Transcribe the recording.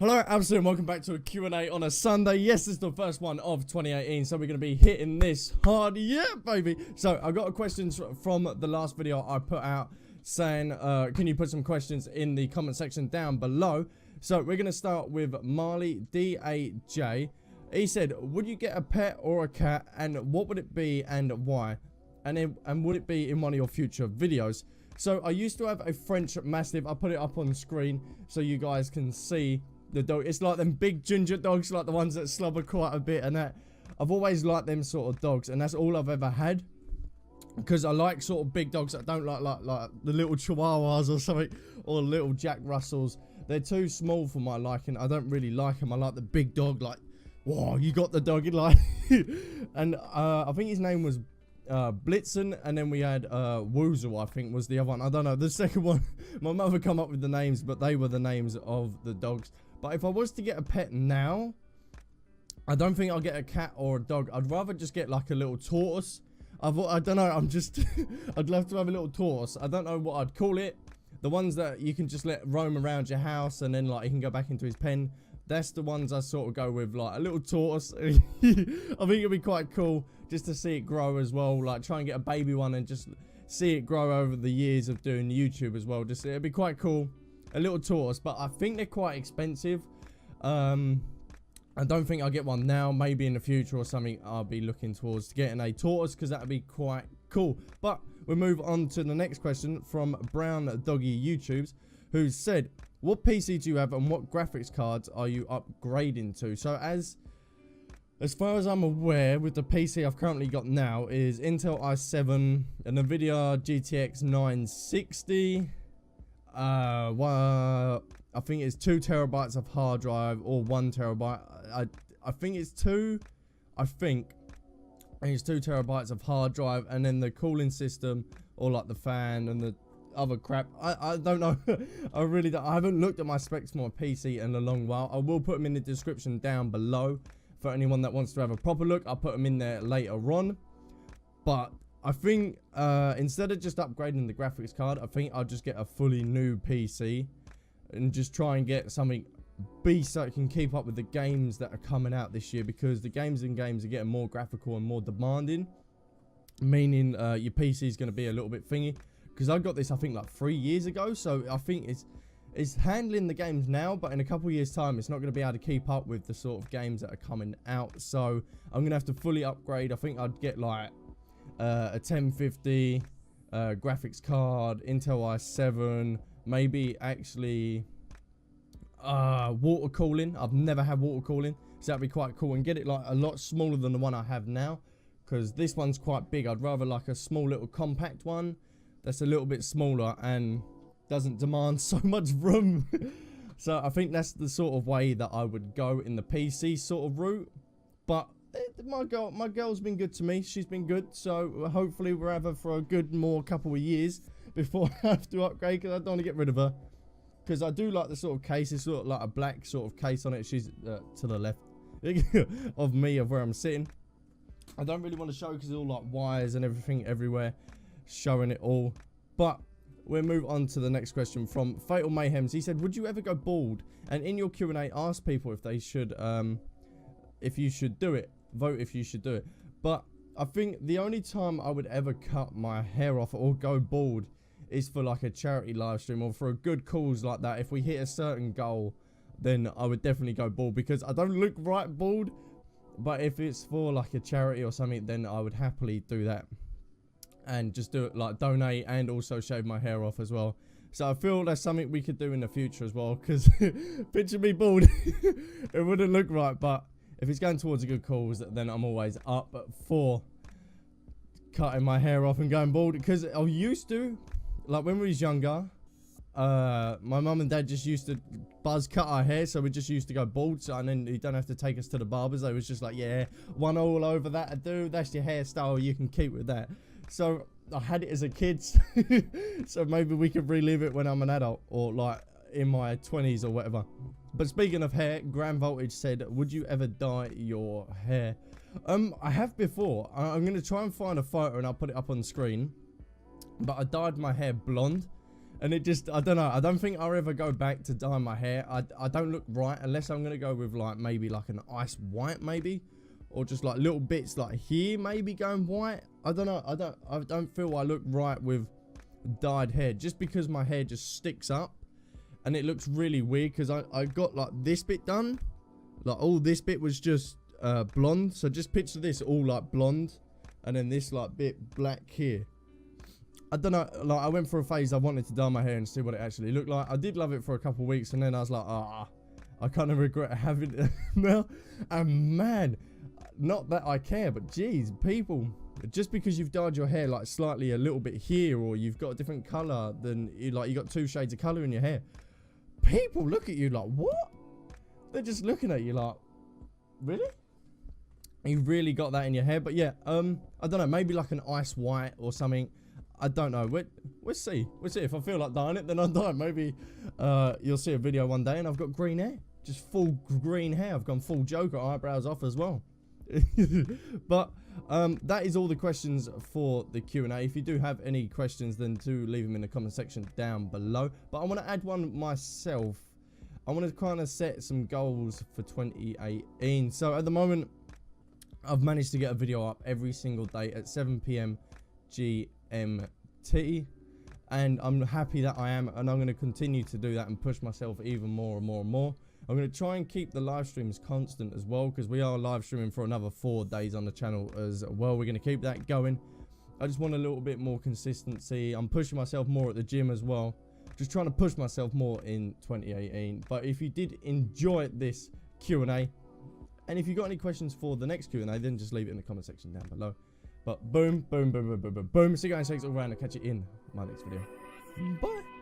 Hello, Albsterz, and welcome back to a Q&A on a Sunday. Yes, this is the first one of 2018, so we're going to be hitting this hard. Yeah, baby. So, I got a question from the last video I put out saying, can you put some questions in the comment section down below? So, we're going to start with Marley DAJ. He said, would you get a pet or a cat, and what would it be and why? And would it be in one of your future videos? So, I used to have a French Mastiff. I put it up on the screen so you guys can see the dog. It's like them big ginger dogs, like the ones that slobber quite a bit and that. I've always liked them sort of dogs, and that's all I've ever had, because I like sort of big dogs. I don't like the little chihuahuas or something, or little Jack Russells. They're too small for my liking. I don't really like them. I like the big dog, like, whoa, you got the dog, like. And I think his name was Blitzen, and then we had Woozle, I think was the other one. I don't know, the second one. My mother come up with the names, but they were the names of the dogs. But if I was to get a pet now, I don't think I'll get a cat or a dog. I'd rather just get like a little tortoise. I don't know, I'm just I'd love to have a little tortoise. I don't know what I'd call it. The ones that you can just let roam around your house and then like he can go back into his pen. That's the ones I sort of go with, like a little tortoise. I think it'd be quite cool just to see it grow as well. Like try and get a baby one and just see it grow over the years of doing YouTube as well. Just it'd be quite cool. A little tortoise, but I think they're quite expensive. I don't think I'll get one now. Maybe in the future or something, I'll be looking towards getting a tortoise, because that'd be quite cool. But we'll move on to the next question from Brown Doggy YouTubes, who said, what PC do you have and what graphics cards are you upgrading to? So as far as I'm aware, with the PC I've currently got now is Intel i7, a Nvidia GTX 960. I think it's 2 terabytes of hard drive, or 1 terabyte. I think it's 2. I think it's 2 terabytes of hard drive, and then the cooling system, or like the fan and the other crap. I don't know. I really don't. I haven't looked at my specs for my PC in a long while. I will put them in the description down below for anyone that wants to have a proper look. I'll put them in there later on. But I think instead of just upgrading the graphics card, I think I'll just get a fully new PC and just try and get something beast so it can keep up with the games that are coming out this year, because the games are getting more graphical and more demanding, meaning your PC is going to be a little bit thingy. Because I got this, I think, like 3 years ago, so I think it's handling the games now, but in a couple of years time it's not going to be able to keep up with the sort of games that are coming out. So I'm going to have to fully upgrade. I think I'd get like a 1050 graphics card, Intel i7, maybe actually water cooling. I've never had water cooling, so that'd be quite cool, and get it like a lot smaller than the one I have now, because this one's quite big. I'd rather like a small little compact one that's a little bit smaller and doesn't demand so much room. So I think that's the sort of way that I would go in the PC sort of route. But my girl's been good to me. She's been good, so hopefully we'll have her for a good more couple of years before I have to upgrade, because I don't want to get rid of her. Because I do like the sort of case. It's sort of like a black sort of case on it. She's to the left of me, of where I'm sitting. I don't really want to show because it's all like wires and everything everywhere, showing it all. But we'll move on to the next question from Fatal Mayhems. He said, would you ever go bald? And in your Q&A, ask people if they should, if you should do it. Vote if you should do it. But I think the only time I would ever cut my hair off or go bald is for like a charity live stream, or for a good cause like that. If we hit a certain goal, then I would definitely go bald, because I don't look right bald. But if it's for like a charity or something, then I would happily do that and just do it, like donate, and also shave my hair off as well. So I feel that's something we could do in the future as well, because picture me bald, it wouldn't look right. But if it's going towards a good cause, then I'm always up for cutting my hair off and going bald. Because I used to, like when we was younger, my mum and dad just used to buzz cut our hair, so we just used to go bald. So, and then you don't have to take us to the barbers. They was just like, yeah, one all over that to do. That's your hairstyle. You can keep with that. So I had it as a kid. So maybe we could relive it when I'm an adult, or like in my 20s or whatever. But speaking of hair, Grand Voltage said, would you ever dye your hair? I have before. I'm going to try and find a photo and I'll put it up on screen. But I dyed my hair blonde, And it just, I don't know. I don't think I'll ever go back to dye my hair. I don't look right unless I'm going to go with like maybe like an ice white maybe. Or just like little bits like here maybe going white. I don't know. I don't feel I look right with dyed hair. Just because my hair just sticks up. And it looks really weird because I got like this bit done. Like all this bit was just blonde. So just picture this all like blonde. And then this like bit black here. I don't know, like I went for a phase I wanted to dye my hair and see what it actually looked like. I did love it for a couple of weeks and then I was like, I kind of regret having it now. And man, not that I care, but geez, people, just because you've dyed your hair like slightly a little bit here, or you've got a different color than you got 2 shades of color in your hair, people look at you like, what? They're just looking at you like, really? You really got that in your hair? But yeah, I don't know, maybe like an ice white or something. I don't know. We'll see. We'll see. If I feel like dyeing it, then I'll dye it. Maybe you'll see a video one day and I've got green hair. Just full green hair. I've gone full Joker, eyebrows off as well. But that is all the questions for the Q&A. If you do have any questions, then do leave them in the comment section down below. But I want to add one myself. I want to kind of set some goals for 2018. So at the moment, I've managed to get a video up every single day at 7 PM GMT, and I'm happy that I am, and I'm going to continue to do that and push myself even more and more and more. I'm going to try and keep the live streams constant as well, because we are live streaming for another 4 days on the channel as well. We're going to keep that going. I just want a little bit more consistency. I'm pushing myself more at the gym as well, just trying to push myself more in 2018. But if you did enjoy this Q&A, and if you got any questions for the next Q&A, then just leave it in the comment section down below. But boom, boom, boom, boom, boom, boom, boom. See you guys, thanks all around. I'll catch you in my next video. Bye.